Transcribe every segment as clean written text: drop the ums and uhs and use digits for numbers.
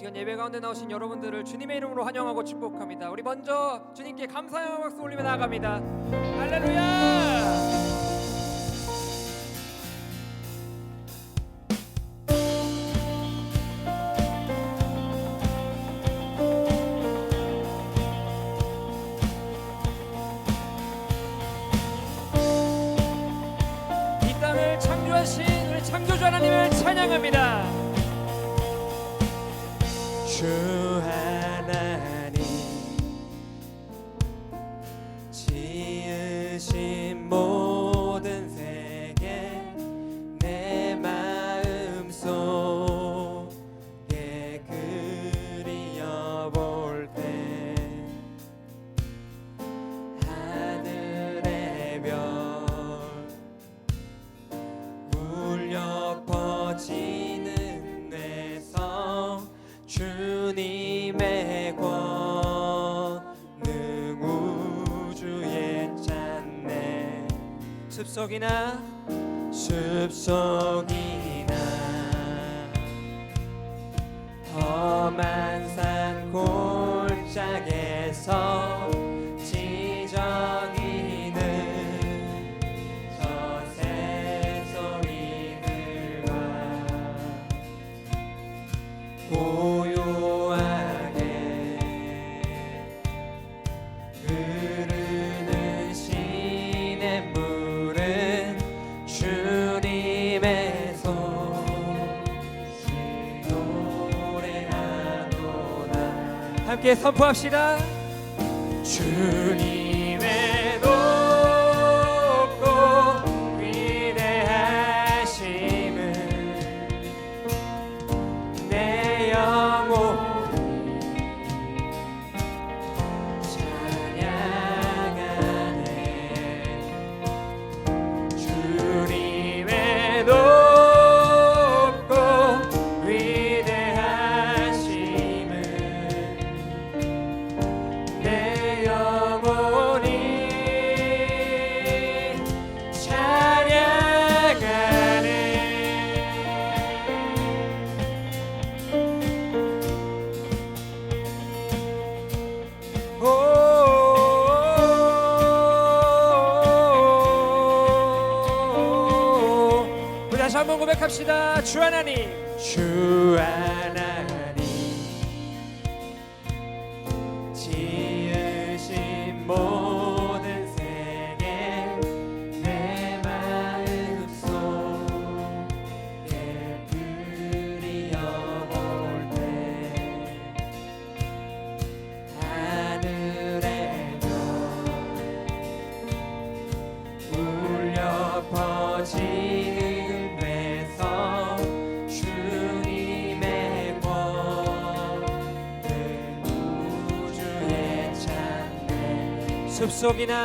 시간 예배 가운데 나오신 여러분들을 주님의 이름으로 환영하고 축복합니다. 우리 먼저 주님께 감사의 박수 올리며 나아갑니다. 할렐루야! 이 땅을 창조하신 우리 창조주 하나님을 찬양합니다. 주 하나님 지으신 모든 세계 내 마음속에 그려볼 때 하늘의 별 울려 퍼지는 내성 주님의 권능 우주에 찬네 숲속이나 험한 산 골짜기에서 지저귀는 저 새소리들과 고요하게 흐르는 시냇물은 주님의 소식 노래하도다. 함께 선포합시다. 주님의 높고 위대하심을 내 영혼이 찬양하네. 주님의 높고 위대하심을 내 영혼이 찬양하네. 우리 다시 한번 고백합시다. 주 하나님 주 하나님 지으신 모든 세계 내 마음속에 그려볼 때 하늘의 별 울려 퍼지는 외성 주님의 권능 우주에 찬네 숲속이나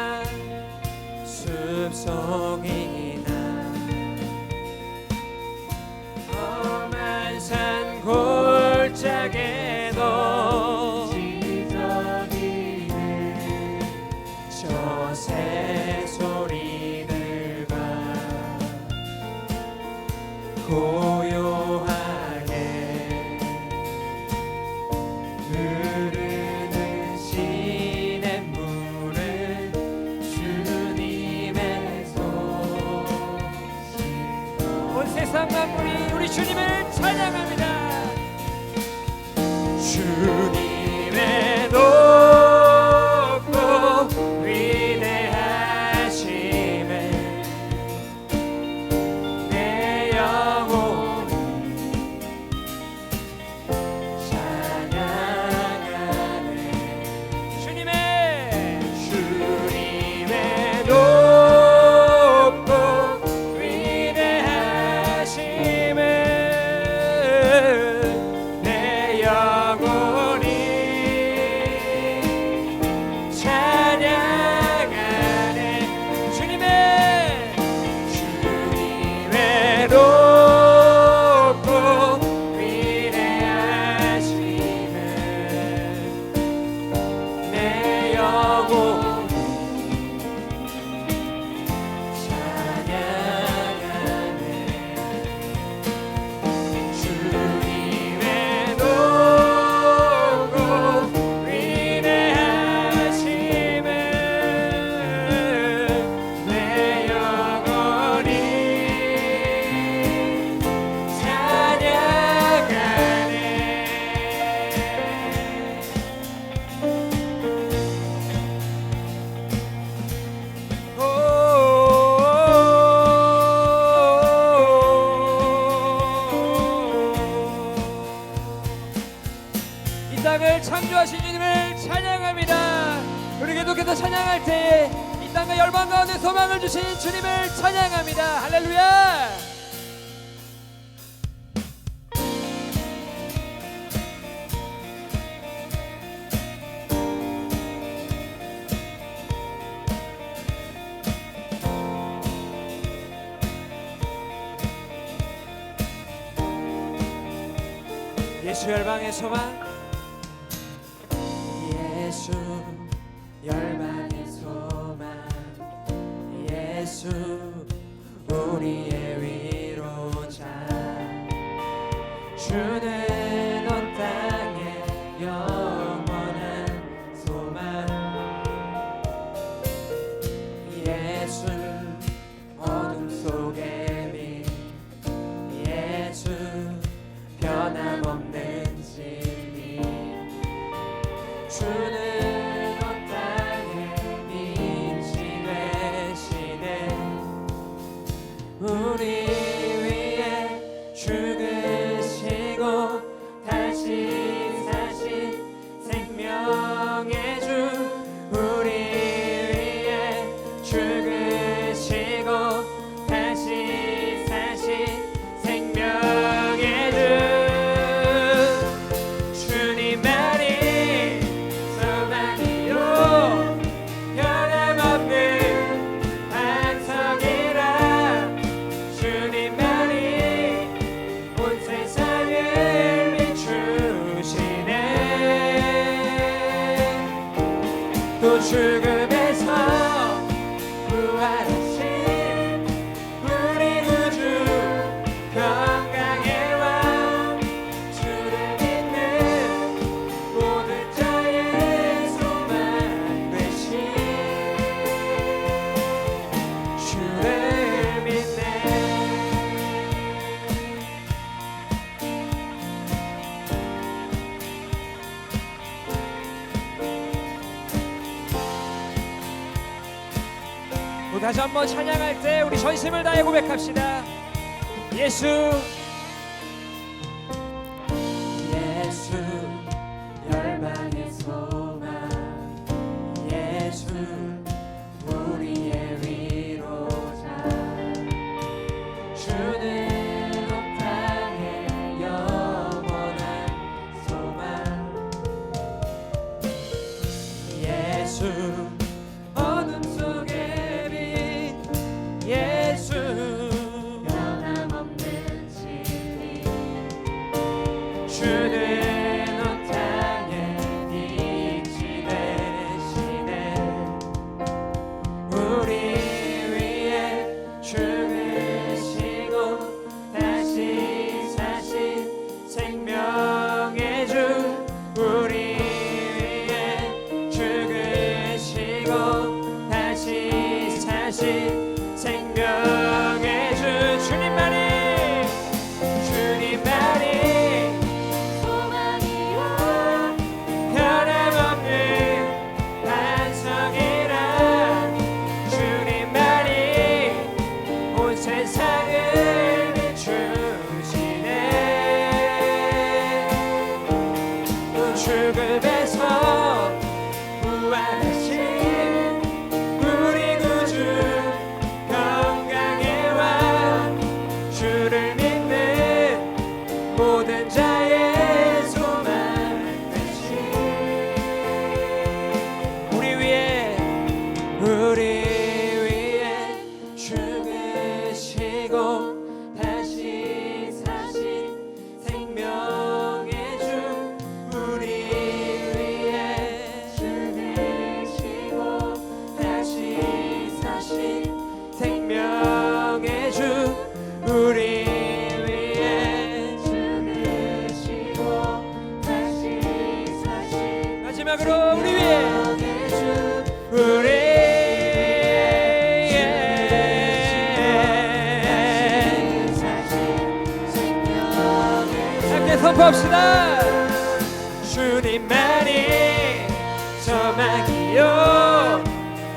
험한 산 골짜기에도 지저귀는 저 새소리들과 고요하게 흐르는 시냇물은 주님의 소식 온 세상 만물이 우리 주님을 찬양합니다. 주님의 높고 위대하심을 내 영혼이 찬양하네. 주님의 높고 위대하심을 내 영혼이 창조하신 주님을 찬양합니다. 우리 계속해서 찬양할 때에 이 땅과 열방 가운데 소망을 주신 주님을 찬양합니다. 할렐루야. 예수 열방의 소망, 예수 열방의 소망, 예수 우리의 위로자, 주는 온 땅의 영원한 소망, 예수 어둠 속의 빛, 예수 변함없는 진리, 주는 온 땅에 빛이 되시네. 우리 위해 죽으시고 다시 사신 생명의 주, 우리 위해 죽으시고 다시 사신 생명의 주, 주님만이 소망이요 변함없는 반석이라, 주님만이 온 세상을 비추시네. 또 죽음에서 부활하신 우리 구주 평강의 왕, 주를 믿는 모든 자의 소망 되신 주를 믿네. 또 다시 한번 찬양할 때 우리 전심을 다해 고백합시다. 예수, 예수 열방의 소망, 예수 우리의 위로자, 주는 온 땅의 영원한 소망, 예수 어둠 속의 빛, 예수 변함없는 진리, 주는 온 땅에 빛이 되시네. 우리 위해 죽으시고 다시 사신 생명의 주, 우리 위해 죽으시고 다시 사신 생명의 주, 주님만이 소망이요 변함없는 반석이라, 주님만이 온 세상을 비추시네. 또 죽음에서 부활하신 우리 구주 평강의 왕, 주를 믿는 모든 자의 소망 되신 우리 위해 죽으시고 다시 사신 생명의 주, 우리 위해 죽으시고 다시 사신 생명의 주, 우리 위해 죽으시고 다시 사신 마지막으로 우리 위해 생명의 주, 우리 함께 선포합시다. 주님만이 소망이요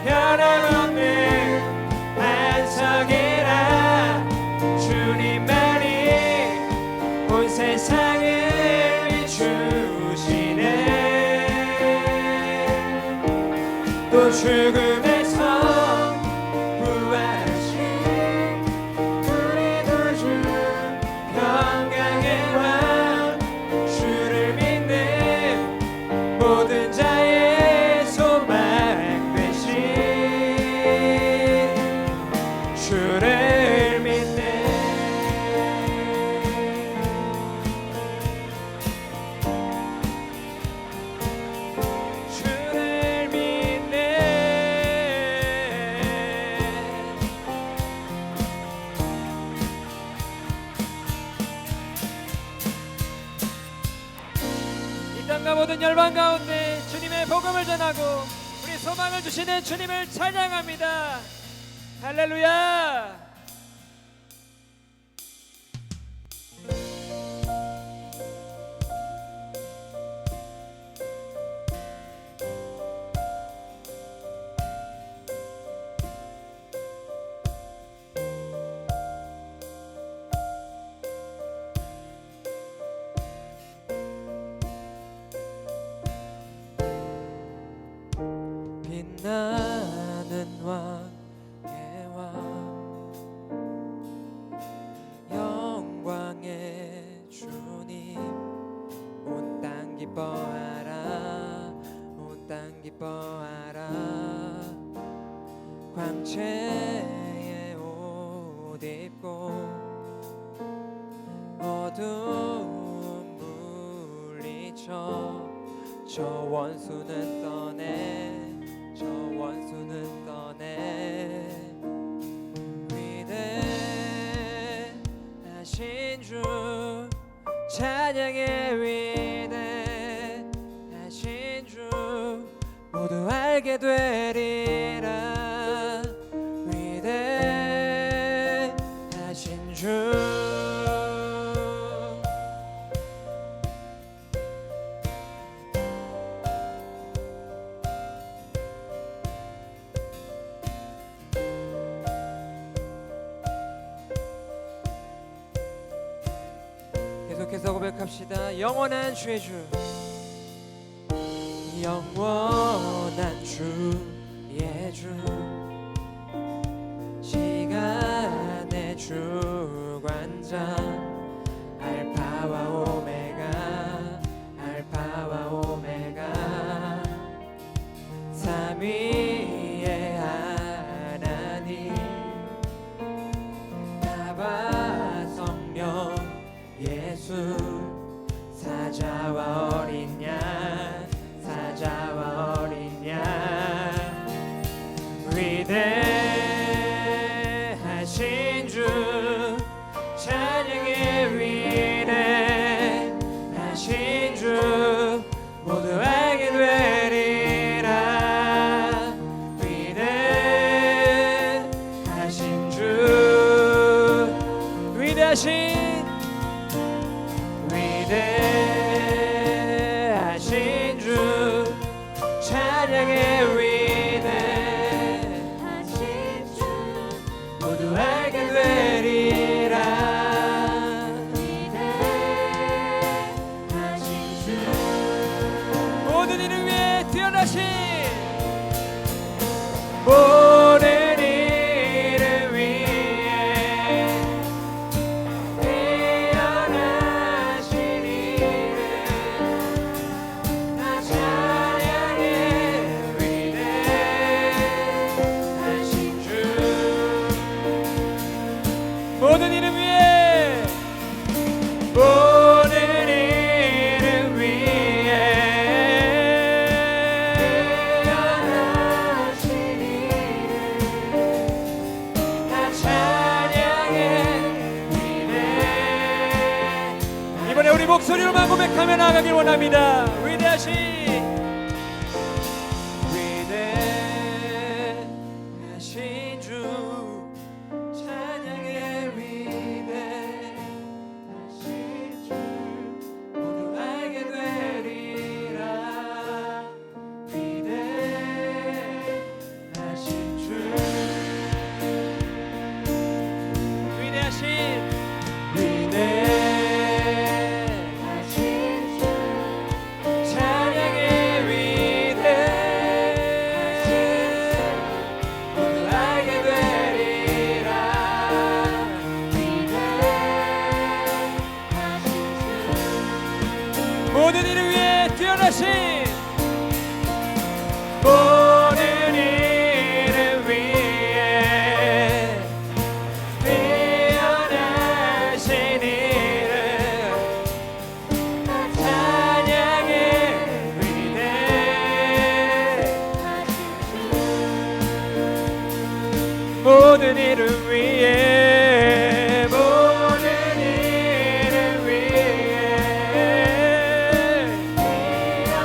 변함없는 반석이라, 주님만이 온 세상을 비추시네. 모든 열방 가운데 주님의 복음을 전하고 우리 소망을 주시는 주님을 찬양합니다. 할렐루야. 빛나는 왕의 왕 영광의 주님 온 땅 기뻐하라 온 땅 기뻐하라 광채의 옷 입고 어두운 물리쳐 저 원수는 떠내 저 원수는 떠내 위대하신 주 찬양의 위대하신 주 모두 알게 되리라 위대하신 주 계속해서 고백합시다. 영원한 주의 주 영원한 주의 주 시간의 주관자 알파와 오메가 알파와 오메가 삼위의 하나님 아바 성령 예수 사자와 어린 양 사자와 어린 양 위대하신 주 찬양의 위대하신 주 모두 알게 되리라 위대하신 주 위대하신 위대하신 주 찬양의 위대하신 주 모두 알게 되리라 위대하신 주 모든 이를 위해 뛰어나신 모든 이를 위해 태어나신 이름 나 찬양의 위대하신 주 모든 이를 위해 모든 이를 위해 태어나신 이름 나 찬양의 위대 이번에 우리 목소리로만 고백하며 나아가길 원합니다. 위대하신 위대하신 주 찬양의 위대하신 주 모두 알게 되리라 위대하신 주 위대하신 위대하신 주 찬양의 위대하신 모두 알게 되리라 위대하신 모든 이를 위해 뛰어나신 모든 이를 위해 태어나신 이름 찬양의 위대하신 모든 이를 위해 모든 이를 위해 태어나신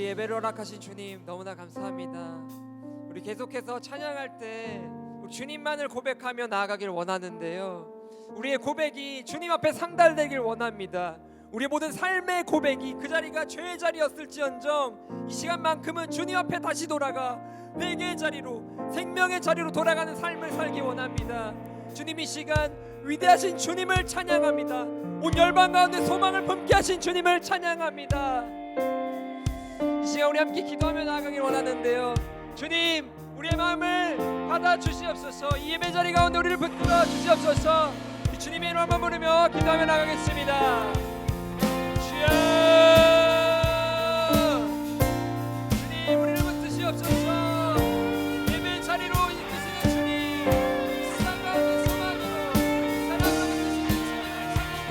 우리 예배를 허락하신 주님 너무나 감사합니다. 우리 계속해서 찬양할 때 주님만을 고백하며 나아가길 원하는데요, 우리의 고백이 주님 앞에 상달되길 원합니다. 우리의 모든 삶의 고백이 그 자리가 죄의 자리였을지언정 이 시간만큼은 주님 앞에 다시 돌아가 회개의 자리로, 생명의 자리로 돌아가는 삶을 살기 원합니다. 주님, 이 시간 위대하신 주님을 찬양합니다. 온 열방 가운데 소망을 품게 하신 주님을 찬양합니다. 이 시간 우리 함께 기도하며 나아가길 원하는데요, 주님, 우리의 마음을 받아주시옵소서. 이 예배 자리 가운데 우리를 붙들어 주시옵소서. 이 주님의 이름 한번 부르며 기도하며 나가겠습니다. 주여, 주님, 우리를 붙드시옵소서. 예배 자리로 이끄시는 주님, 세상 가운데 소망으로, 사랑으로 이끄시는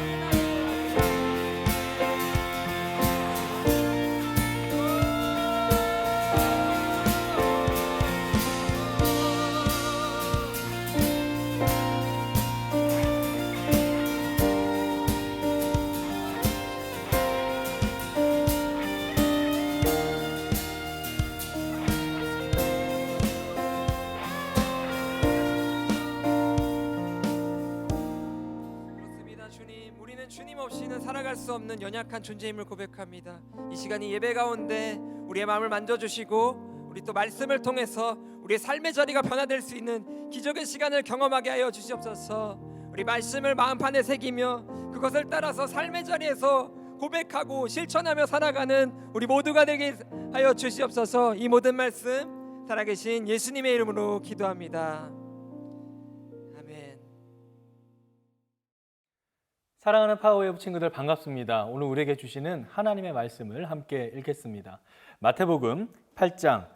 주님을 주님 없이는 살아갈 수 없는 연약한 존재임을 고백합니다. 이 시간이 예배 가운데 우리의 마음을 만져주시고 우리 또 말씀을 통해서 우리의 삶의 자리가 변화될 수 있는 기적의 시간을 경험하게 하여 주시옵소서. 우리 말씀을 마음판에 새기며 그것을 따라서 삶의 자리에서 고백하고 실천하며 살아가는 우리 모두가 되게 하여 주시옵소서. 이 모든 말씀 살아계신 예수님의 이름으로 기도합니다. 사랑하는 파워웨이브 친구들 반갑습니다. 오늘 우리에게 주시는 하나님의 말씀을 함께 읽겠습니다. 마태복음 8장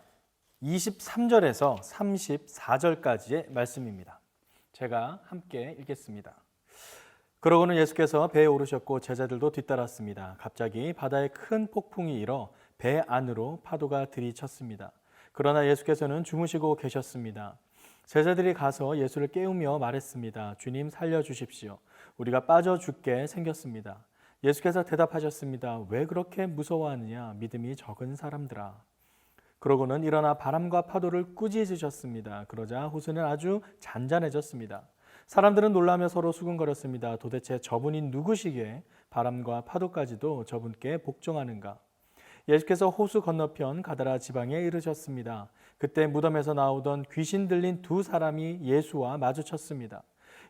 23절에서 34절까지의 말씀입니다. 제가 함께 읽겠습니다. 그러고는 예수께서 배에 오르셨고 제자들도 뒤따랐습니다. 갑자기 바다에 큰 폭풍이 일어 배 안으로 파도가 들이쳤습니다. 그러나 예수께서는 주무시고 계셨습니다. 제자들이 가서 예수를 깨우며 말했습니다. 주님, 살려주십시오. 우리가 빠져 죽게 생겼습니다. 예수께서 대답하셨습니다. 왜 그렇게 무서워하느냐? 믿음이 적은 사람들아. 그러고는 일어나 바람과 파도를 꾸짖으셨습니다. 그러자 호수는 아주 잔잔해졌습니다. 사람들은 놀라며 서로 수군거렸습니다. 도대체 저분이 누구시기에 바람과 파도까지도 저분께 복종하는가? 예수께서 호수 건너편 가다라 지방에 이르셨습니다. 그때 무덤에서 나오던 귀신 들린 두 사람이 예수와 마주쳤습니다.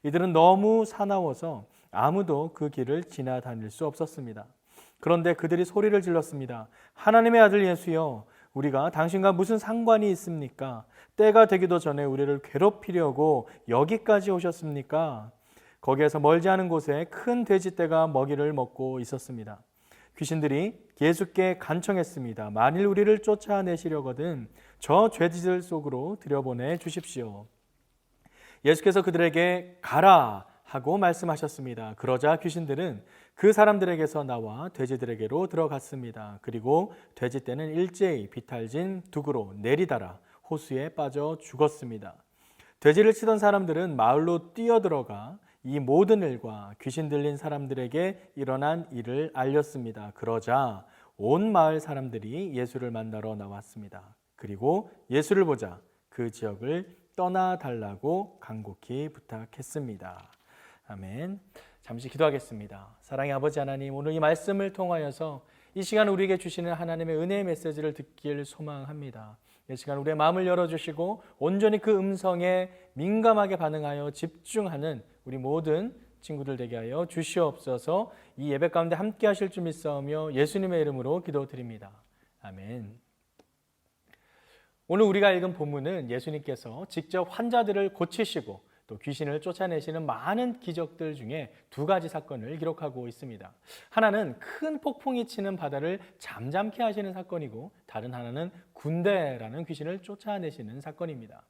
이들은 너무 사나워서 아무도 그 길을 지나다닐 수 없었습니다. 그런데 그들이 소리를 질렀습니다. 하나님의 아들 예수여, 우리가 당신과 무슨 상관이 있습니까? 때가 되기도 전에 우리를 괴롭히려고 여기까지 오셨습니까? 거기에서 멀지 않은 곳에 큰 돼지떼가 먹이를 먹고 있었습니다. 귀신들이 예수께 간청했습니다. 만일 우리를 쫓아내시려거든 저 죄지들 속으로 들여보내 주십시오. 예수께서 그들에게 가라 하고 말씀하셨습니다. 그러자 귀신들은 그 사람들에게서 나와 돼지들에게로 들어갔습니다. 그리고 돼지떼는 일제히 비탈진 둑으로 내리달아 호수에 빠져 죽었습니다. 돼지를 치던 사람들은 마을로 뛰어들어가 이 모든 일과 귀신 들린 사람들에게 일어난 일을 알렸습니다. 그러자 온 마을 사람들이 예수를 만나러 나왔습니다. 그리고 예수를 보자 그 지역을 떠나달라고 간곡히 부탁했습니다. 아멘. 잠시 기도하겠습니다. 사랑의 아버지 하나님, 오늘 이 말씀을 통하여서 이 시간 우리에게 주시는 하나님의 은혜의 메시지를 듣길 소망합니다. 이 시간 우리의 마음을 열어주시고 온전히 그 음성에 민감하게 반응하여 집중하는 우리 모든 친구들 되게 하여 주시옵소서. 이 예배 가운데 함께 하실 줄 믿사오며 예수님의 이름으로 기도드립니다. 아멘. 오늘 우리가 읽은 본문은 예수님께서 직접 환자들을 고치시고 또 귀신을 쫓아내시는 많은 기적들 중에 두 가지 사건을 기록하고 있습니다. 하나는 큰 폭풍이 치는 바다를 잠잠케 하시는 사건이고 다른 하나는 군대라는 귀신을 쫓아내시는 사건입니다.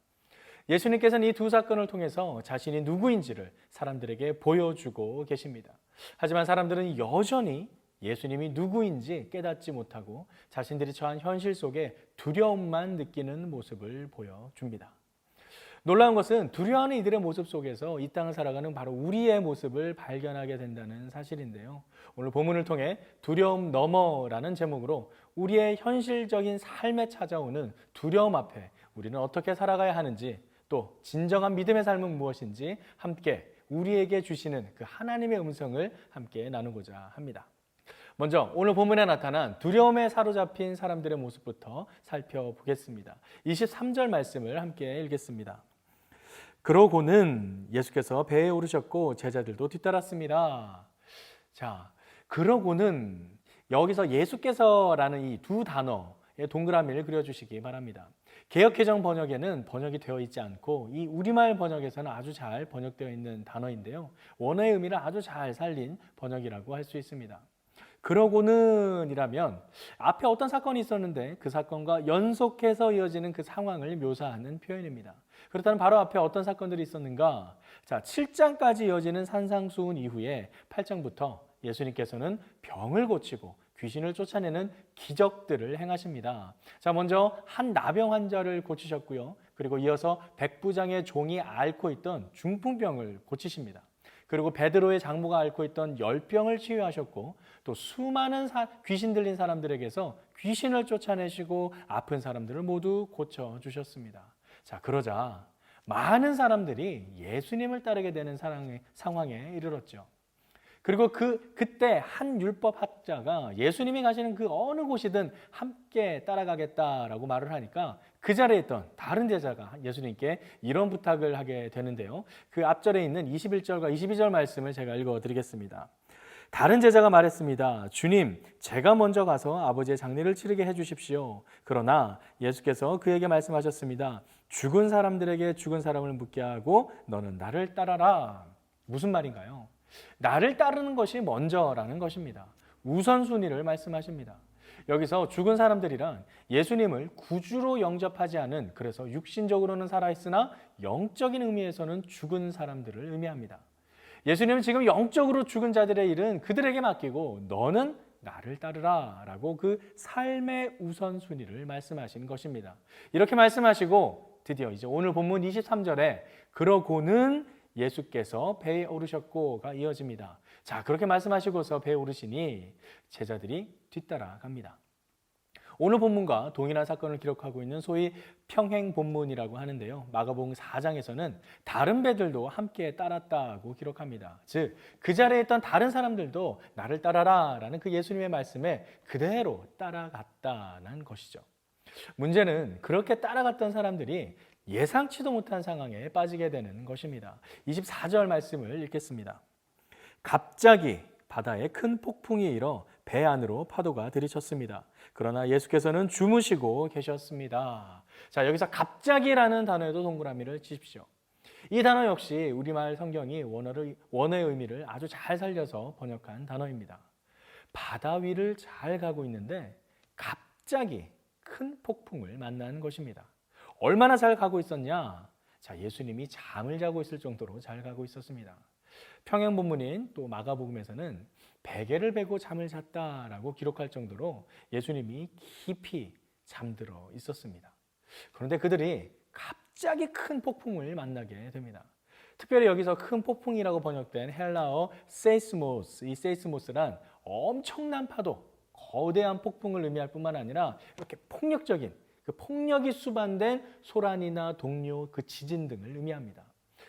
예수님께서는 이 두 사건을 통해서 자신이 누구인지를 사람들에게 보여주고 계십니다. 하지만 사람들은 여전히 예수님이 누구인지 깨닫지 못하고 자신들이 처한 현실 속에 두려움만 느끼는 모습을 보여줍니다. 놀라운 것은 두려워하는 이들의 모습 속에서 이 땅을 살아가는 바로 우리의 모습을 발견하게 된다는 사실인데요. 오늘 본문을 통해 두려움 너머라는 제목으로 우리의 현실적인 삶에 찾아오는 두려움 앞에 우리는 어떻게 살아가야 하는지, 또 진정한 믿음의 삶은 무엇인지 함께 우리에게 주시는 그 하나님의 음성을 함께 나누고자 합니다. 먼저 오늘 본문에 나타난 두려움에 사로잡힌 사람들의 모습부터 살펴보겠습니다. 23절 말씀을 함께 읽겠습니다. 그러고는 예수께서 배에 오르셨고 제자들도 뒤따랐습니다. 자, 그러고는 여기서 예수께서라는 이 두 단어의 동그라미를 그려주시기 바랍니다. 개역개정 번역에는 번역이 되어 있지 않고 이 우리말 번역에서는 아주 잘 번역되어 있는 단어인데요. 원어의 의미를 아주 잘 살린 번역이라고 할 수 있습니다. 그러고는 이라면 앞에 어떤 사건이 있었는데 그 사건과 연속해서 이어지는 그 상황을 묘사하는 표현입니다. 그렇다면 바로 앞에 어떤 사건들이 있었는가? 자, 7장까지 이어지는 산상수훈 이후에 8장부터 예수님께서는 병을 고치고 귀신을 쫓아내는 기적들을 행하십니다. 자, 먼저 한 나병 환자를 고치셨고요. 그리고 이어서 백부장의 종이 앓고 있던 중풍병을 고치십니다. 그리고 베드로의 장모가 앓고 있던 열병을 치유하셨고, 또 수많은 귀신 들린 사람들에게서 귀신을 쫓아내시고 아픈 사람들을 모두 고쳐주셨습니다. 자, 그러자 많은 사람들이 예수님을 따르게 되는 상황에 이르렀죠. 그리고 그때 한 율법학자가 예수님이 가시는 그 어느 곳이든 함께 따라가겠다라고 말을 하니까 그 자리에 있던 다른 제자가 예수님께 이런 부탁을 하게 되는데요. 그 앞절에 있는 21절과 22절 말씀을 제가 읽어드리겠습니다. 다른 제자가 말했습니다. 주님, 제가 먼저 가서 아버지의 장례를 치르게 해주십시오. 그러나 예수께서 그에게 말씀하셨습니다. 죽은 사람들에게 죽은 사람을 묻게 하고 너는 나를 따라라. 무슨 말인가요? 나를 따르는 것이 먼저라는 것입니다. 우선순위를 말씀하십니다. 여기서 죽은 사람들이란 예수님을 구주로 영접하지 않은, 그래서 육신적으로는 살아있으나 영적인 의미에서는 죽은 사람들을 의미합니다. 예수님은 지금 영적으로 죽은 자들의 일은 그들에게 맡기고 너는 나를 따르라 라고 그 삶의 우선순위를 말씀하신 것입니다. 이렇게 말씀하시고 드디어 이제 오늘 본문 23절에 그러고는 예수께서 배에 오르셨고가 이어집니다. 자, 그렇게 말씀하시고서 배에 오르시니 제자들이 뒤따라갑니다. 오늘 본문과 동일한 사건을 기록하고 있는 소위 평행 본문이라고 하는데요. 마가복음 4장에서는 다른 배들도 함께 따랐다고 기록합니다. 즉, 그 자리에 있던 다른 사람들도 나를 따라라 라는 그 예수님의 말씀에 그대로 따라갔다는 것이죠. 문제는 그렇게 따라갔던 사람들이 예상치도 못한 상황에 빠지게 되는 것입니다. 24절 말씀을 읽겠습니다. 갑자기 바다에 큰 폭풍이 일어 배 안으로 파도가 들이쳤습니다. 그러나 예수께서는 주무시고 계셨습니다. 자, 여기서 갑자기라는 단어에도 동그라미를 치십시오. 이 단어 역시 우리말 성경이 원어의 의미를 아주 잘 살려서 번역한 단어입니다. 바다 위를 잘 가고 있는데 갑자기 큰 폭풍을 만난 것입니다. 얼마나 잘 가고 있었냐? 자, 예수님이 잠을 자고 있을 정도로 잘 가고 있었습니다. 평행 본문인 또 마가복음에서는 베개를 베고 잠을 잤다라고 기록할 정도로 예수님이 깊이 잠들어 있었습니다. 그런데 그들이 갑자기 큰 폭풍을 만나게 됩니다. 특별히 여기서 큰 폭풍이라고 번역된 헬라어 세이스모스, 이 세이스모스란 엄청난 파도, 거대한 폭풍을 의미할 뿐만 아니라 이렇게 폭력적인, 그 폭력이 수반된 소란이나 동요, 그 지진 등을 의미합니다.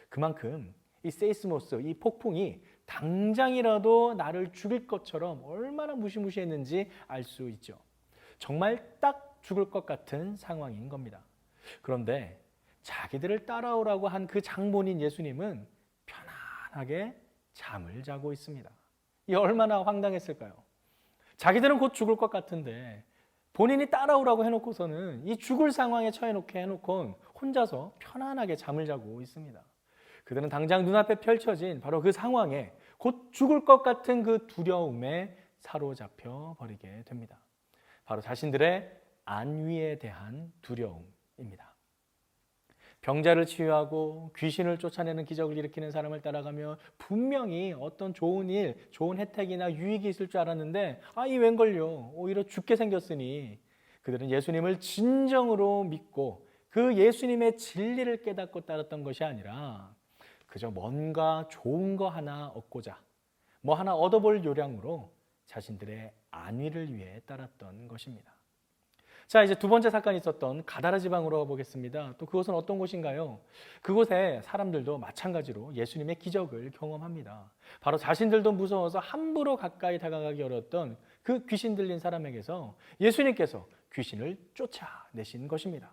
그만큼 이 세이스모스, 이 폭풍이 당장이라도 나를 죽일 것처럼 얼마나 무시무시했는지 알 수 있죠. 정말 딱 죽을 것 같은 상황인 겁니다. 그런데 자기들을 따라오라고 한 그 장본인 예수님은 편안하게 잠을 자고 있습니다. 이 얼마나 황당했을까요? 자기들은 곧 죽을 것 같은데 본인이 따라오라고 해놓고서는 이 죽을 상황에 처해놓게 해놓고 혼자서 편안하게 잠을 자고 있습니다. 그들은 당장 눈앞에 펼쳐진 바로 그 상황에 곧 죽을 것 같은 그 두려움에 사로잡혀 버리게 됩니다. 바로 자신들의 안위에 대한 두려움입니다. 병자를 치유하고 귀신을 쫓아내는 기적을 일으키는 사람을 따라가며 분명히 어떤 좋은 일, 좋은 혜택이나 유익이 있을 줄 알았는데 이 웬걸요? 오히려 죽게 생겼으니 그들은 예수님을 진정으로 믿고 그 예수님의 진리를 깨닫고 따랐던 것이 아니라 그저 뭔가 좋은 거 하나 얻고자 뭐 하나 얻어볼 요량으로 자신들의 안위를 위해 따랐던 것입니다. 자, 이제 두 번째 사건이 있었던 가다라 지방으로 가보겠습니다. 또 그곳은 어떤 곳인가요? 그곳에 사람들도 마찬가지로 예수님의 기적을 경험합니다. 바로 자신들도 무서워서 함부로 가까이 다가가기 어려웠던 그 귀신 들린 사람에게서 예수님께서 귀신을 쫓아내신 것입니다.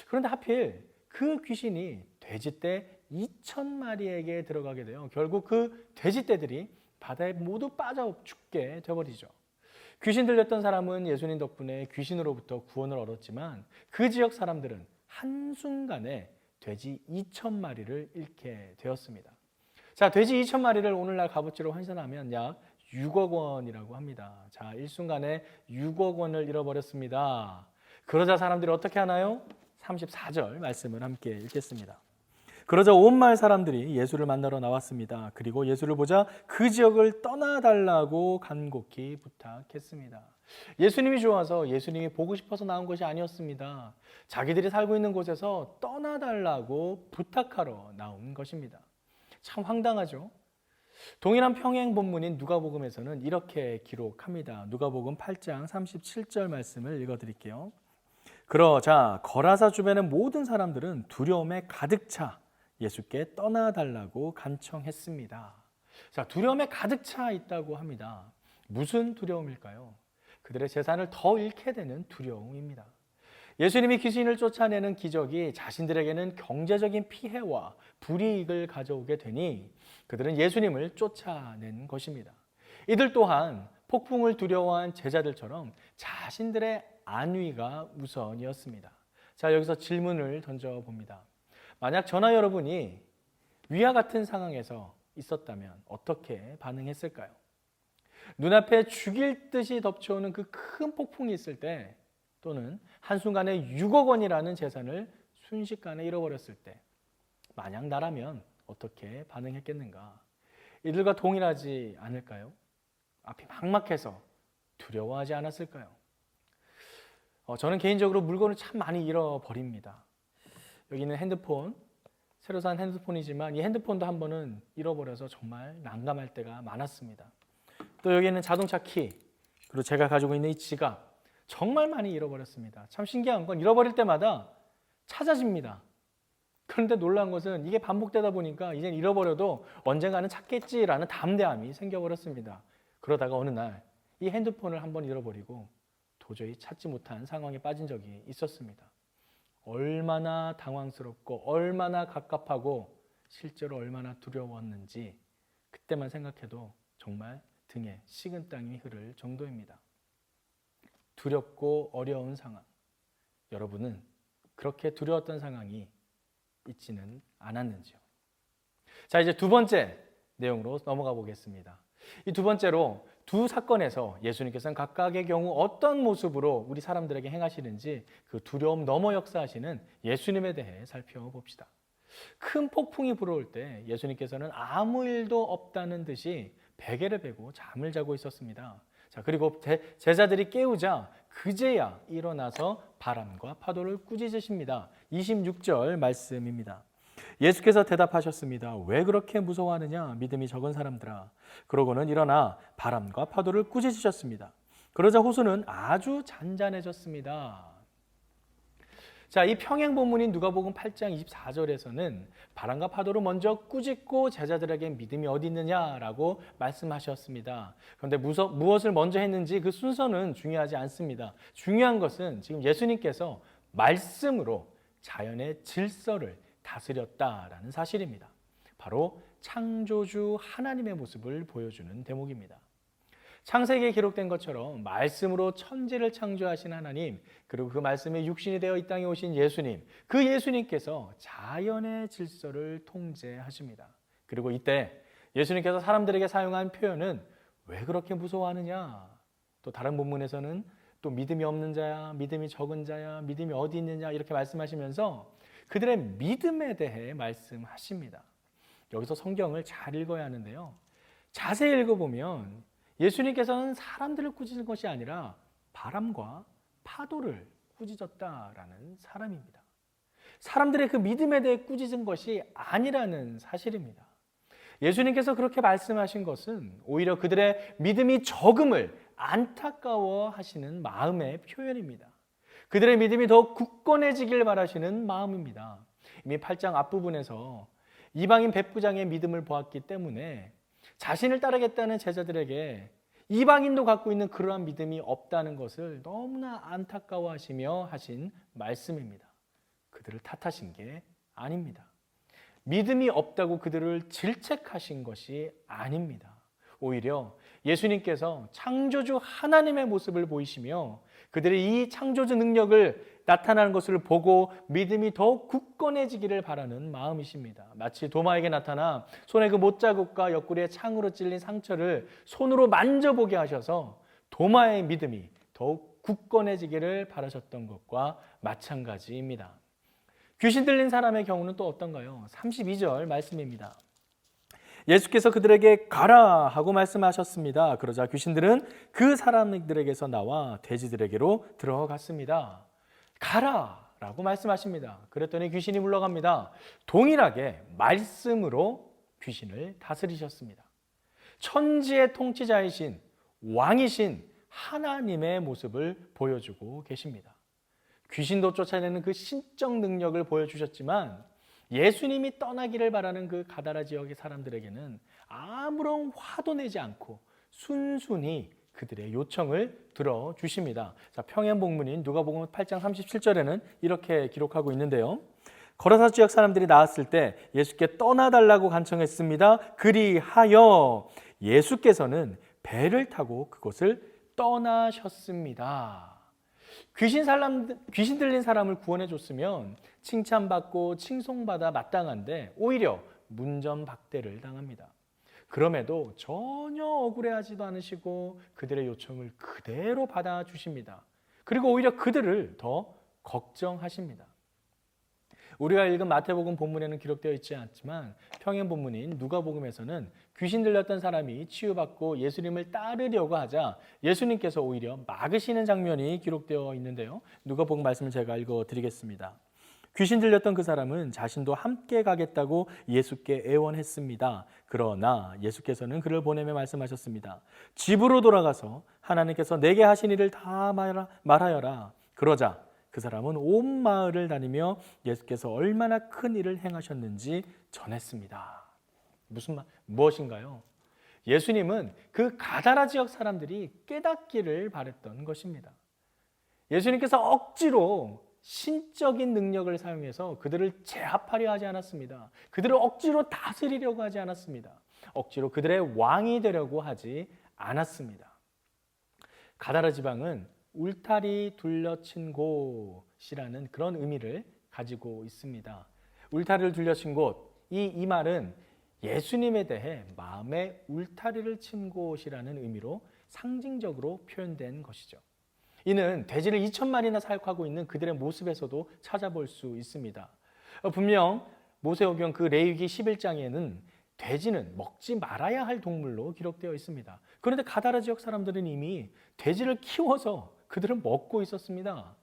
그런데 하필 그 귀신이 돼지떼 2,000마리에게 들어가게 돼요. 결국 그 돼지떼들이 바다에 모두 빠져 죽게 되어버리죠. 귀신 들렸던 사람은 예수님 덕분에 귀신으로부터 구원을 얻었지만 그 지역 사람들은 한순간에 돼지 2,000마리를 잃게 되었습니다. 자, 돼지 2,000마리를 오늘날 값어치로 환산하면 약 6억 원이라고 합니다. 자, 일순간에 6억 원을 잃어버렸습니다. 그러자 사람들이 어떻게 하나요? 34절 말씀을 함께 읽겠습니다. 그러자 온 마을 사람들이 예수를 만나러 나왔습니다. 그리고 예수를 보자 그 지역을 떠나달라고 간곡히 부탁했습니다. 예수님이 좋아서 예수님이 보고 싶어서 나온 것이 아니었습니다. 자기들이 살고 있는 곳에서 떠나달라고 부탁하러 나온 것입니다. 참 황당하죠? 동일한 평행 본문인 누가복음에서는 이렇게 기록합니다. 누가복음 8장 37절 말씀을 읽어드릴게요. 그러자 거라사 주변의 모든 사람들은 두려움에 가득 차 예수께 떠나달라고 간청했습니다. 자, 두려움에 가득 차 있다고 합니다. 무슨 두려움일까요? 그들의 재산을 더 잃게 되는 두려움입니다. 예수님이 귀신을 쫓아내는 기적이 자신들에게는 경제적인 피해와 불이익을 가져오게 되니 그들은 예수님을 쫓아낸 것입니다. 이들 또한 폭풍을 두려워한 제자들처럼 자신들의 안위가 우선이었습니다. 자, 여기서 질문을 던져봅니다. 만약 저나 여러분이 위와 같은 상황에서 있었다면 어떻게 반응했을까요? 눈앞에 죽일 듯이 덮쳐오는 그 큰 폭풍이 있을 때 또는 한순간에 6억 원이라는 재산을 순식간에 잃어버렸을 때 만약 나라면 어떻게 반응했겠는가? 이들과 동일하지 않을까요? 앞이 막막해서 두려워하지 않았을까요? 저는 개인적으로 물건을 참 많이 잃어버립니다. 여기는 핸드폰, 새로 산 핸드폰이지만 이 핸드폰도 한 번은 잃어버려서 정말 난감할 때가 많았습니다. 또 여기는 자동차 키, 그리고 제가 가지고 있는 이 지갑 정말 많이 잃어버렸습니다. 참 신기한 건 잃어버릴 때마다 찾아집니다. 그런데 놀라운 것은 이게 반복되다 보니까 이제 잃어버려도 언젠가는 찾겠지라는 담대함이 생겨버렸습니다. 그러다가 어느 날 이 핸드폰을 한번 잃어버리고 도저히 찾지 못한 상황에 빠진 적이 있었습니다. 얼마나 당황스럽고 얼마나 갑갑하고 실제로 얼마나 두려웠는지 그때만 생각해도 정말 등에 식은땀이 흐를 정도입니다. 두렵고 어려운 상황, 여러분은 그렇게 두려웠던 상황이 있지는 않았는지요? 자, 이제 두 번째 내용으로 넘어가 보겠습니다. 이 두 번째로 두 사건에서 예수님께서는 각각의 경우 어떤 모습으로 우리 사람들에게 행하시는지 그 두려움 넘어 역사하시는 예수님에 대해 살펴봅시다. 큰 폭풍이 불어올 때 예수님께서는 아무 일도 없다는 듯이 베개를 베고 잠을 자고 있었습니다. 자, 그리고 제자들이 깨우자 그제야 일어나서 바람과 파도를 꾸짖으십니다. 26절 말씀입니다. 예수께서 대답하셨습니다. 왜 그렇게 무서워하느냐? 믿음이 적은 사람들아. 그러고는 일어나 바람과 파도를 꾸짖으셨습니다. 그러자 호수는 아주 잔잔해졌습니다. 자, 이 평행 본문인 누가복음 8장 24절에서는 바람과 파도를 먼저 꾸짖고 제자들에게 믿음이 어디 있느냐라고 말씀하셨습니다. 그런데 무엇을 먼저 했는지 그 순서는 중요하지 않습니다. 중요한 것은 지금 예수님께서 말씀으로 자연의 질서를 다스렸다라는 사실입니다. 바로 창조주 하나님의 모습을 보여주는 대목입니다. 창세기에 기록된 것처럼 말씀으로 천지를 창조하신 하나님, 그리고 그 말씀에 육신이 되어 이 땅에 오신 예수님, 그 예수님께서 자연의 질서를 통제하십니다. 그리고 이때 예수님께서 사람들에게 사용한 표현은 왜 그렇게 무서워하느냐? 또 다른 본문에서는 또 믿음이 없는 자야, 믿음이 적은 자야, 믿음이 어디 있느냐 이렇게 말씀하시면서 그들의 믿음에 대해 말씀하십니다. 여기서 성경을 잘 읽어야 하는데요. 자세히 읽어보면 예수님께서는 사람들을 꾸짖은 것이 아니라 바람과 파도를 꾸짖었다라는 사람입니다. 사람들의 그 믿음에 대해 꾸짖은 것이 아니라는 사실입니다. 예수님께서 그렇게 말씀하신 것은 오히려 그들의 믿음이 적음을 안타까워 하시는 마음의 표현입니다. 그들의 믿음이 더욱 굳건해지길 바라시는 마음입니다. 이미 8장 앞부분에서 이방인 백부장의 믿음을 보았기 때문에 자신을 따르겠다는 제자들에게 이방인도 갖고 있는 그러한 믿음이 없다는 것을 너무나 안타까워하시며 하신 말씀입니다. 그들을 탓하신 게 아닙니다. 믿음이 없다고 그들을 질책하신 것이 아닙니다. 오히려 예수님께서 창조주 하나님의 모습을 보이시며 그들의 이 창조주 능력을 나타나는 것을 보고 믿음이 더욱 굳건해지기를 바라는 마음이십니다. 마치 도마에게 나타나 손에 그 못자국과 옆구리에 창으로 찔린 상처를 손으로 만져보게 하셔서 도마의 믿음이 더욱 굳건해지기를 바라셨던 것과 마찬가지입니다. 귀신 들린 사람의 경우는 또 어떤가요? 32절 말씀입니다. 예수께서 그들에게 가라 하고 말씀하셨습니다. 그러자 귀신들은 그 사람들에게서 나와 돼지들에게로 들어갔습니다. 가라 라고 말씀하십니다. 그랬더니 귀신이 물러갑니다. 동일하게 말씀으로 귀신을 다스리셨습니다. 천지의 통치자이신 왕이신 하나님의 모습을 보여주고 계십니다. 귀신도 쫓아내는 그 신적 능력을 보여주셨지만 예수님이 떠나기를 바라는 그 가다라 지역의 사람들에게는 아무런 화도 내지 않고 순순히 그들의 요청을 들어주십니다. 자, 평행본문인 누가복음 8장 37절에는 이렇게 기록하고 있는데요. 거라사 지역 사람들이 나왔을 때 예수께 떠나달라고 간청했습니다. 그리하여 예수께서는 배를 타고 그곳을 떠나셨습니다. 귀신 들린 사람을 구원해 줬으면 칭찬받고 칭송받아 마땅한데 오히려 문전박대를 당합니다. 그럼에도 전혀 억울해하지도 않으시고 그들의 요청을 그대로 받아주십니다. 그리고 오히려 그들을 더 걱정하십니다. 우리가 읽은 마태복음 본문에는 기록되어 있지 않지만 평행 본문인 누가복음에서는 귀신 들렸던 사람이 치유받고 예수님을 따르려고 하자 예수님께서 오히려 막으시는 장면이 기록되어 있는데요. 누가복음 말씀을 제가 읽어드리겠습니다. 귀신 들렸던 그 사람은 자신도 함께 가겠다고 예수께 애원했습니다. 그러나 예수께서는 그를 보내며 말씀하셨습니다. 집으로 돌아가서 하나님께서 내게 하신 일을 다 말하여라. 그러자 그 사람은 온 마을을 다니며 예수께서 얼마나 큰 일을 행하셨는지 전했습니다. 무엇인가요? 예수님은 그 가다라 지역 사람들이 깨닫기를 바랬던 것입니다. 예수님께서 억지로 신적인 능력을 사용해서 그들을 제압하려 하지 않았습니다. 그들을 억지로 다스리려고 하지 않았습니다. 억지로 그들의 왕이 되려고 하지 않았습니다. 가다라 지방은 울타리 둘러친 곳이라는 그런 의미를 가지고 있습니다. 울타리를 둘러친 곳, 이 말은 예수님에 대해 마음의 울타리를 친 곳이라는 의미로 상징적으로 표현된 것이죠. 이는 돼지를 2,000마리나 사육하고 있는 그들의 모습에서도 찾아볼 수 있습니다. 분명 모세오경 그 레위기 11장에는 돼지는 먹지 말아야 할 동물로 기록되어 있습니다. 그런데 가다라 지역 사람들은 이미 돼지를 키워서 그들은 먹고 있었습니다.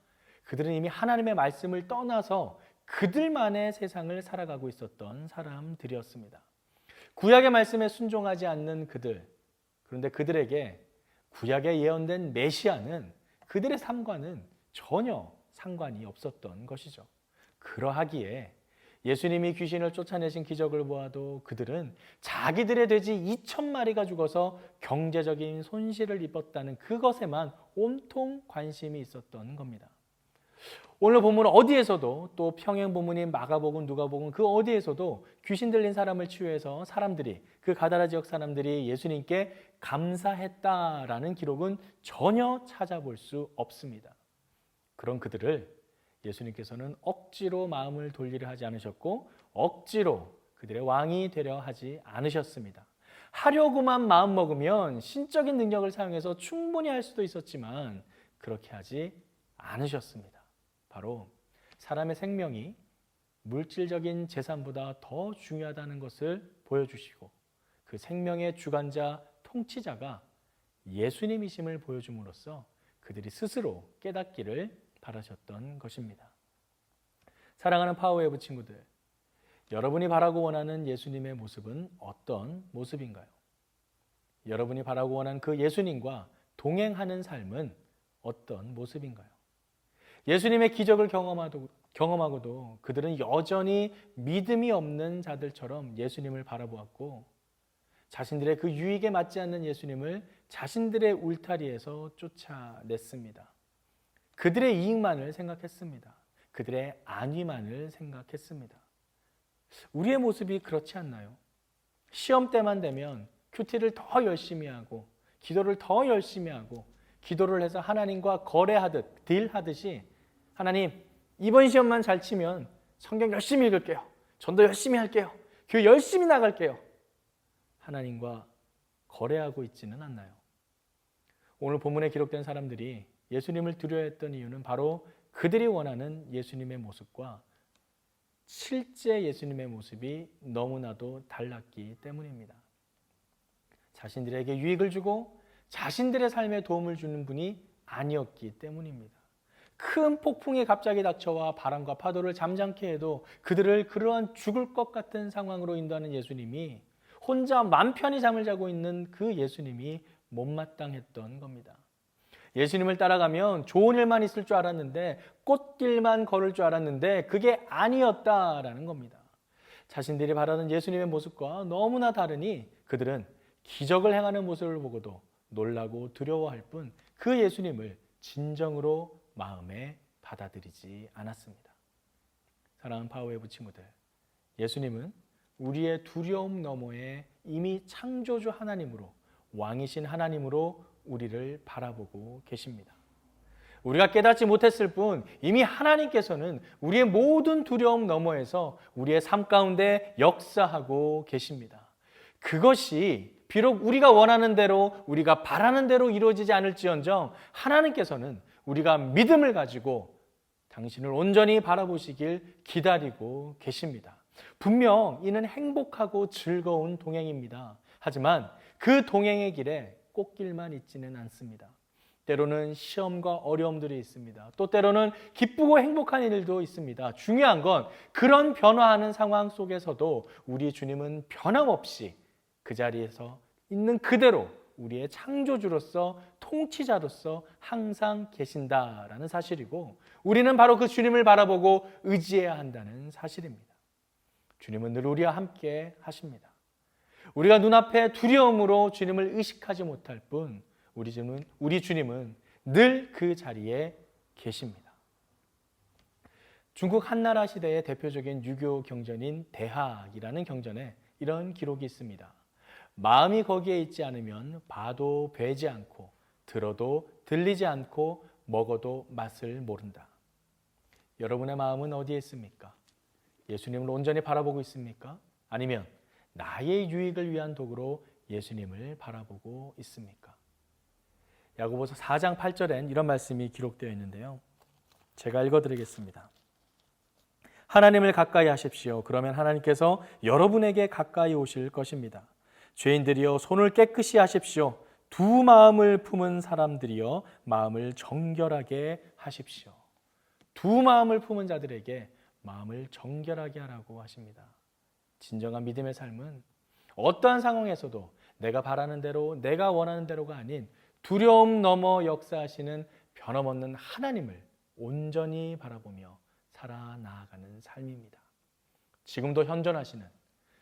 그들은 이미 하나님의 말씀을 떠나서 그들만의 세상을 살아가고 있었던 사람들이었습니다. 구약의 말씀에 순종하지 않는 그들, 그런데 그들에게 구약에 예언된 메시아는 그들의 삶과는 전혀 상관이 없었던 것이죠. 그러하기에 예수님이 귀신을 쫓아내신 기적을 보아도 그들은 자기들의 돼지 2,000마리가 죽어서 경제적인 손실을 입었다는 그것에만 온통 관심이 있었던 겁니다. 오늘 본문 어디에서도 또 평행 본문인 마가복음, 누가복음 그 어디에서도 귀신 들린 사람을 치유해서 사람들이 그 가다라 지역 사람들이 예수님께 감사했다라는 기록은 전혀 찾아볼 수 없습니다. 그런 그들을 예수님께서는 억지로 마음을 돌리려 하지 않으셨고 억지로 그들의 왕이 되려 하지 않으셨습니다. 하려고만 마음 먹으면 신적인 능력을 사용해서 충분히 할 수도 있었지만 그렇게 하지 않으셨습니다. 바로 사람의 생명이 물질적인 재산보다 더 중요하다는 것을 보여주시고 그 생명의 주관자, 통치자가 예수님이심을 보여줌으로써 그들이 스스로 깨닫기를 바라셨던 것입니다. 사랑하는 파워웨이브 친구들, 여러분이 바라고 원하는 예수님의 모습은 어떤 모습인가요? 여러분이 바라고 원하는 그 예수님과 동행하는 삶은 어떤 모습인가요? 예수님의 기적을 경험하고도 그들은 여전히 믿음이 없는 자들처럼 예수님을 바라보았고, 자신들의 그 유익에 맞지 않는 예수님을 자신들의 울타리에서 쫓아냈습니다. 그들의 이익만을 생각했습니다. 그들의 안위만을 생각했습니다. 우리의 모습이 그렇지 않나요? 시험 때만 되면 큐티를 더 열심히 하고 기도를 더 열심히 하고 기도를 해서 하나님과 거래하듯 딜하듯이, 하나님 이번 시험만 잘 치면 성경 열심히 읽을게요, 전도 열심히 할게요, 교회 열심히 나갈게요, 하나님과 거래하고 있지는 않나요? 오늘 본문에 기록된 사람들이 예수님을 두려워했던 이유는 바로 그들이 원하는 예수님의 모습과 실제 예수님의 모습이 너무나도 달랐기 때문입니다. 자신들에게 유익을 주고 자신들의 삶에 도움을 주는 분이 아니었기 때문입니다. 큰 폭풍이 갑자기 닥쳐와 바람과 파도를 잠잠케 해도 그들을 그러한 죽을 것 같은 상황으로 인도하는 예수님이, 혼자 맘 편히 잠을 자고 있는 그 예수님이 못마땅했던 겁니다. 예수님을 따라가면 좋은 일만 있을 줄 알았는데, 꽃길만 걸을 줄 알았는데 그게 아니었다라는 겁니다. 자신들이 바라는 예수님의 모습과 너무나 다르니 그들은 기적을 행하는 모습을 보고도 놀라고 두려워할 뿐 그 예수님을 진정으로 마음에 받아들이지 않았습니다. 사랑하는 파워웨이브 친구들, 예수님은 우리의 두려움 너머에 이미 창조주 하나님으로, 왕이신 하나님으로 우리를 바라보고 계십니다. 우리가 깨닫지 못했을 뿐 이미 하나님께서는 우리의 모든 두려움 너머에서 우리의 삶 가운데 역사하고 계십니다. 그것이 비록 우리가 원하는 대로, 우리가 바라는 대로 이루어지지 않을지언정 하나님께서는 우리가 믿음을 가지고 당신을 온전히 바라보시길 기다리고 계십니다. 분명 이는 행복하고 즐거운 동행입니다. 하지만 그 동행의 길에 꽃길만 있지는 않습니다. 때로는 시험과 어려움들이 있습니다. 또 때로는 기쁘고 행복한 일도 있습니다. 중요한 건 그런 변화하는 상황 속에서도 우리 주님은 변함없이 그 자리에서 있는 그대로 우리의 창조주로서, 통치자로서 항상 계신다라는 사실이고, 우리는 바로 그 주님을 바라보고 의지해야 한다는 사실입니다. 주님은 늘 우리와 함께 하십니다. 우리가 눈앞에 두려움으로 주님을 의식하지 못할 뿐 우리 주님은 늘 그 자리에 계십니다. 중국 한나라 시대의 대표적인 유교 경전인 대학이라는 경전에 이런 기록이 있습니다. 마음이 거기에 있지 않으면 봐도 배지 않고 들어도 들리지 않고 먹어도 맛을 모른다. 여러분의 마음은 어디에 있습니까? 예수님을 온전히 바라보고 있습니까? 아니면 나의 유익을 위한 도구로 예수님을 바라보고 있습니까? 야고보서 4장 8절엔 이런 말씀이 기록되어 있는데요. 제가 읽어드리겠습니다. 하나님을 가까이 하십시오. 그러면 하나님께서 여러분에게 가까이 오실 것입니다. 죄인들이여 손을 깨끗이 하십시오. 두 마음을 품은 사람들이여 마음을 정결하게 하십시오. 두 마음을 품은 자들에게 마음을 정결하게 하라고 하십니다. 진정한 믿음의 삶은 어떠한 상황에서도 내가 바라는 대로, 내가 원하는 대로가 아닌 두려움 넘어 역사하시는 변함없는 하나님을 온전히 바라보며 살아나가는 삶입니다. 지금도 현존하시는,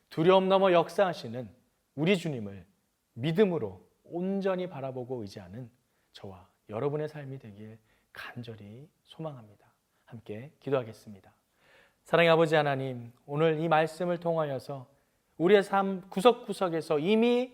두려움 넘어 역사하시는 우리 주님을 믿음으로 온전히 바라보고 의지하는 저와 여러분의 삶이 되길 간절히 소망합니다. 함께 기도하겠습니다. 사랑의 아버지 하나님, 오늘 이 말씀을 통하여서 우리의 삶 구석구석에서 이미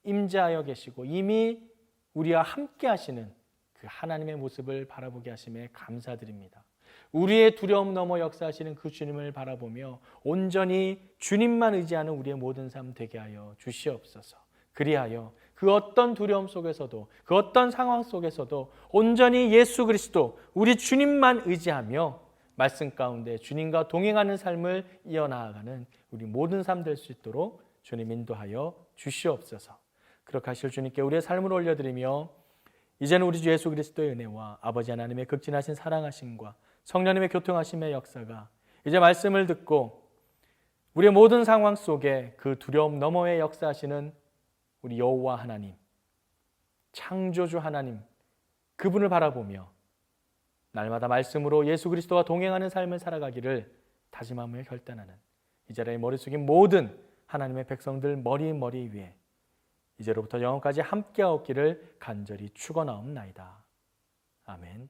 임재하여 계시고 이미 우리와 함께 하시는 그 하나님의 모습을 바라보게 하심에 감사드립니다. 우리의 두려움 넘어 역사하시는 그 주님을 바라보며 온전히 주님만 의지하는 우리의 모든 삶 되게 하여 주시옵소서. 그리하여 그 어떤 두려움 속에서도, 그 어떤 상황 속에서도 온전히 예수 그리스도 우리 주님만 의지하며 말씀 가운데 주님과 동행하는 삶을 이어나가는 우리 모든 삶 될 수 있도록 주님 인도하여 주시옵소서. 그렇게 하실 주님께 우리의 삶을 올려드리며 이제는 우리 주 예수 그리스도의 은혜와 아버지 하나님의 극진하신 사랑하심과 성령님의 교통하심의 역사가 이제 말씀을 듣고 우리의 모든 상황 속에 그 두려움 너머에 역사하시는 우리 여호와 하나님, 창조주 하나님, 그분을 바라보며 날마다 말씀으로 예수 그리스도와 동행하는 삶을 살아가기를 다짐하며 결단하는 이 자리에 머리 숙인 모든 하나님의 백성들 머리 위에 이제로부터 영원까지 함께하옵기를 간절히 축원하옵나이다. 아멘.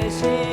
살아계신